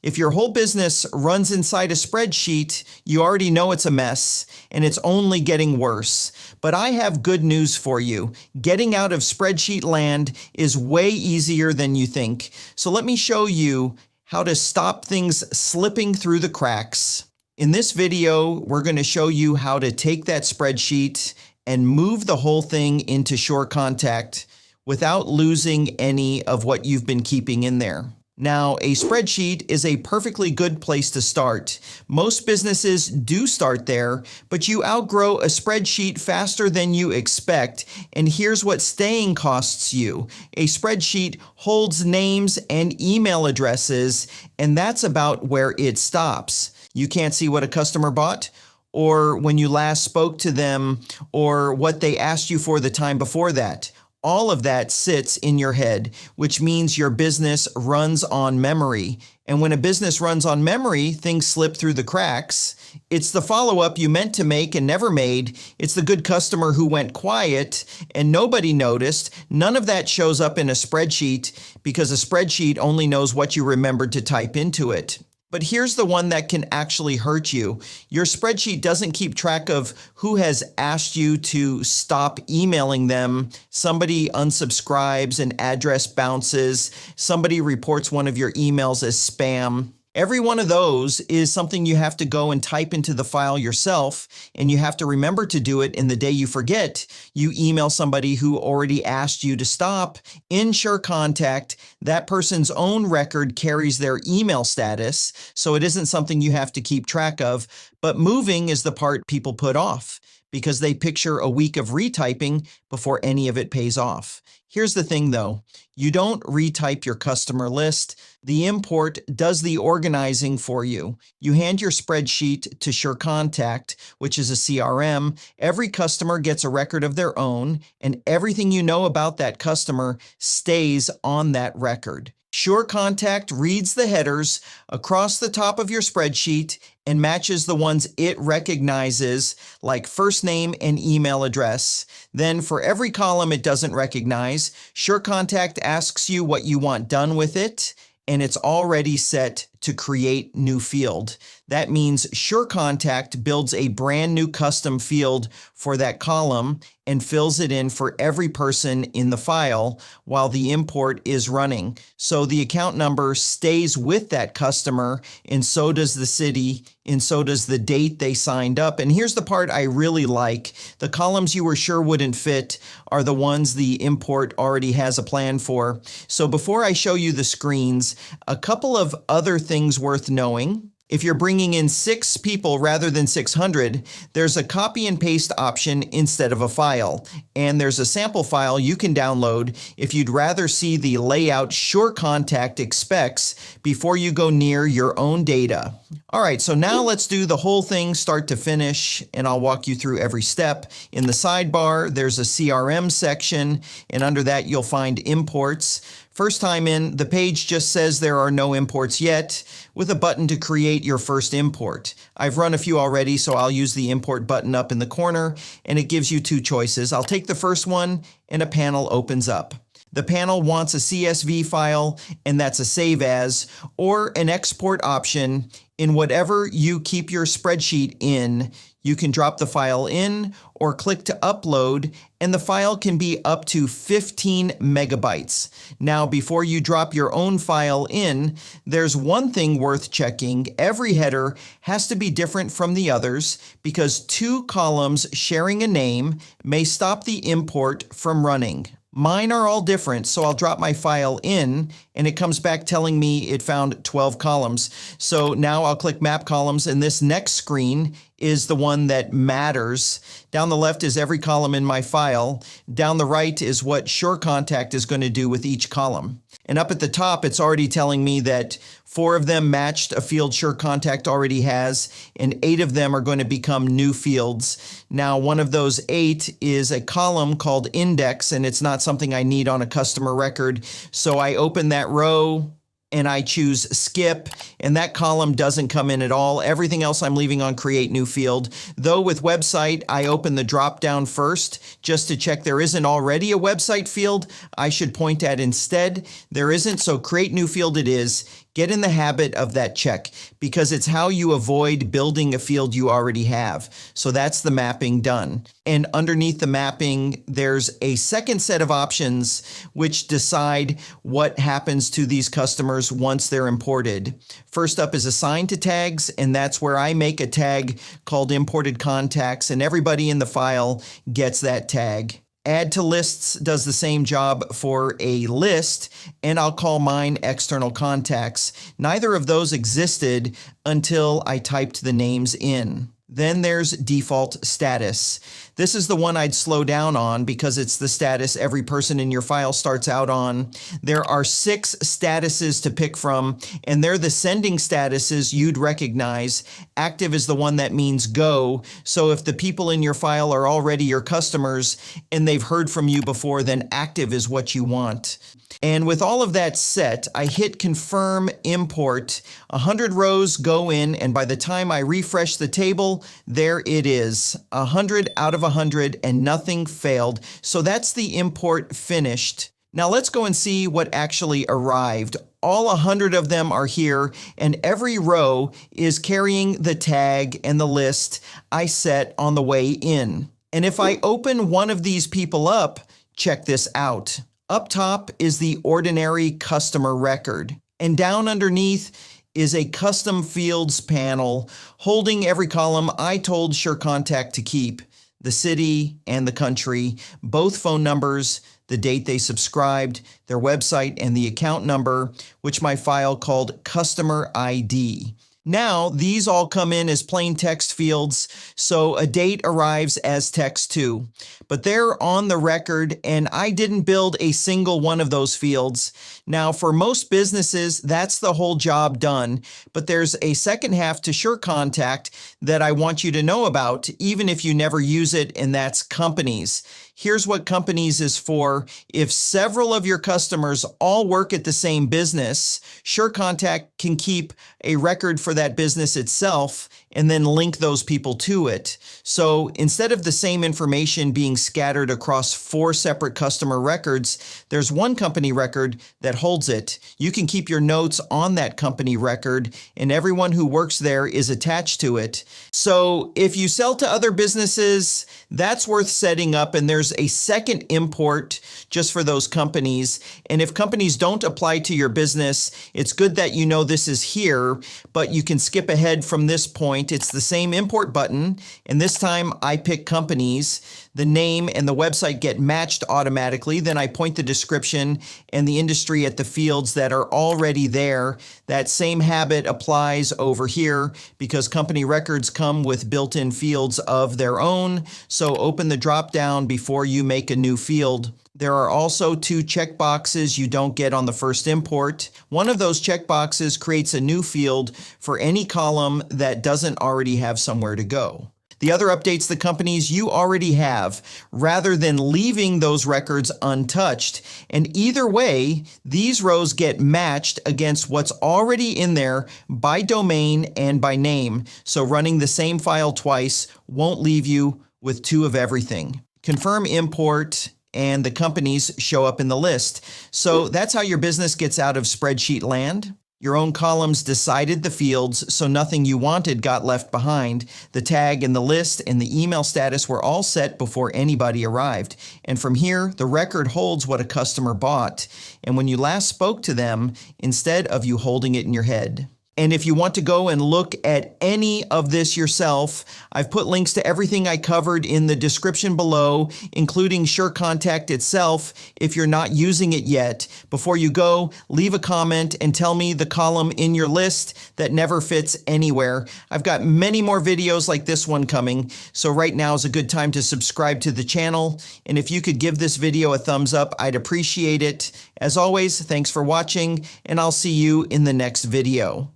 If your whole business runs inside a spreadsheet, you already know it's a mess and it's only getting worse. But I have good news for you. Getting out of spreadsheet land is way easier than you think. So let me show you how to stop things slipping through the cracks. In this video, we're going to show you how to take that spreadsheet and move the whole thing into SureContact without losing any of what you've been keeping in there. Now, a spreadsheet is a perfectly good place to start. Most businesses do start there, but you outgrow a spreadsheet faster than you expect. And here's what staying costs you. A spreadsheet holds names and email addresses, and that's about where it stops. You can't see what a customer bought, or when you last spoke to them, or what they asked you for the time before that. All of that sits in your head, which means your business runs on memory. And when a business runs on memory, things slip through the cracks. It's the follow-up you meant to make and never made. It's the good customer who went quiet and nobody noticed. None of that shows up in a spreadsheet because a spreadsheet only knows what you remembered to type into it. But here's the one that can actually hurt you. Your spreadsheet doesn't keep track of who has asked you to stop emailing them. Somebody unsubscribes, an address bounces, somebody reports one of your emails as spam. Every one of those is something you have to go and type into the file yourself, and you have to remember to do it. And the day you forget, you email somebody who already asked you to stop. In SureContact, that person's own record carries their email status, so it isn't something you have to keep track of. But moving is the part people put off because they picture a week of retyping before any of it pays off. Here's the thing though, you don't retype your customer list. The import does the organizing for you. You hand your spreadsheet to SureContact, which is a CRM. Every customer gets a record of their own, and everything you know about that customer stays on that record. SureContact reads the headers across the top of your spreadsheet and matches the ones it recognizes, like first name and email address. Then for every column it doesn't recognize, SureContact asks you what you want done with it, and it's already set to create new field. That means SureContact builds a brand new custom field for that column and fills it in for every person in the file while the import is running. So the account number stays with that customer, and so does the city, and so does the date they signed up. And here's the part I really like. The columns you were sure wouldn't fit are the ones the import already has a plan for. So before I show you the screens, a couple of other things worth knowing. If you're bringing in 6 people rather than 600, there's a copy and paste option instead of a file. And there's a sample file you can download if you'd rather see the layout SureContact expects before you go near your own data. All right, so now let's do the whole thing start to finish, and I'll walk you through every step. In the sidebar, there's a CRM section, and under that you'll find imports. First time in, the page just says there are no imports yet, with a button to create your first import. I've run a few already, so I'll use the import button up in the corner, and it gives you 2 choices. I'll take the first one, and a panel opens up. The panel wants a CSV file, and that's a save as, or an export option. In whatever you keep your spreadsheet in, you can drop the file in or click to upload, and the file can be up to 15 megabytes. Now, before you drop your own file in, there's one thing worth checking. Every header has to be different from the others because 2 columns sharing a name may stop the import from running. Mine are all different, so I'll drop my file in and it comes back telling me it found 12 columns. So now I'll click Map Columns, and this next screen is the one that matters. Down the left is every column in my file. Down the right is what SureContact is going to do with each column. And up at the top, it's already telling me that 4 of them matched a field SureContact already has, and 8 of them are going to become new fields. Now, one of those 8 is a column called index, and it's not something I need on a customer record. So I open that row, and I choose skip, and that column doesn't come in at all. Everything else I'm leaving on create new field. Though with website, I open the drop down first just to check there isn't already a website field I should point at instead. There isn't, so create new field it is. Get in the habit of that check because it's how you avoid building a field you already have. So that's the mapping done. And underneath the mapping, there's a second set of options which decide what happens to these customers once they're imported. First up is assign to tags, and that's where I make a tag called imported contacts, and everybody in the file gets that tag. Add to lists does the same job for a list, and I'll call mine external contacts. Neither of those existed until I typed the names in. Then there's default status. This is the one I'd slow down on because it's the status every person in your file starts out on. There are 6 statuses to pick from, and they're the sending statuses you'd recognize. Active is the one that means go. So if the people in your file are already your customers and they've heard from you before, then active is what you want. And with all of that set, I hit confirm import. 100 rows go in, and by the time I refresh the table, there it is. 100 out of 100 and nothing failed. So that's the import finished. Now let's go and see what actually arrived. All 100 of them are here, and every row is carrying the tag and the list I set on the way in. And if I open one of these people up, check this out. Up top is the ordinary customer record, and down underneath is a custom fields panel holding every column I told SureContact to keep: the city and the country, both phone numbers, the date they subscribed, their website, and the account number, which my file called customer ID. Now, these all come in as plain text fields, so a date arrives as text too. But they're on the record, and I didn't build a single one of those fields. Now, for most businesses, that's the whole job done. But there's a second half to SureContact that I want you to know about, even if you never use it, and that's companies. Here's what companies is for. If several of your customers all work at the same business, SureContact can keep a record for that business itself and then link those people to it. So instead of the same information being scattered across 4 separate customer records, there's one company record that holds it. You can keep your notes on that company record, and everyone who works there is attached to it. So if you sell to other businesses, that's worth setting up, and there's a second import just for those companies. And if companies don't apply to your business, it's good that you know this is here, but you can skip ahead from this point. It's the same import button, and this time I pick companies. The name and the website get matched automatically. Then I point the description and the industry at the fields that are already there. That same habit applies over here because company records come with built-in fields of their own. So open the drop-down before you make a new field. There are also 2 checkboxes you don't get on the first import. One of those checkboxes creates a new field for any column that doesn't already have somewhere to go. The other updates the companies you already have, rather than leaving those records untouched. And either way, these rows get matched against what's already in there by domain and by name. So running the same file twice won't leave you with 2 of everything. Confirm import, and the companies show up in the list. So that's how your business gets out of spreadsheet land. Your own columns decided the fields, so nothing you wanted got left behind. The tag and the list and the email status were all set before anybody arrived. And from here, the record holds what a customer bought. And when you last spoke to them, instead of you holding it in your head. And if you want to go and look at any of this yourself, I've put links to everything I covered in the description below, including SureContact itself, if you're not using it yet. Before you go, leave a comment and tell me the column in your list that never fits anywhere. I've got many more videos like this one coming, so right now is a good time to subscribe to the channel. And if you could give this video a thumbs up, I'd appreciate it. As always, thanks for watching, and I'll see you in the next video.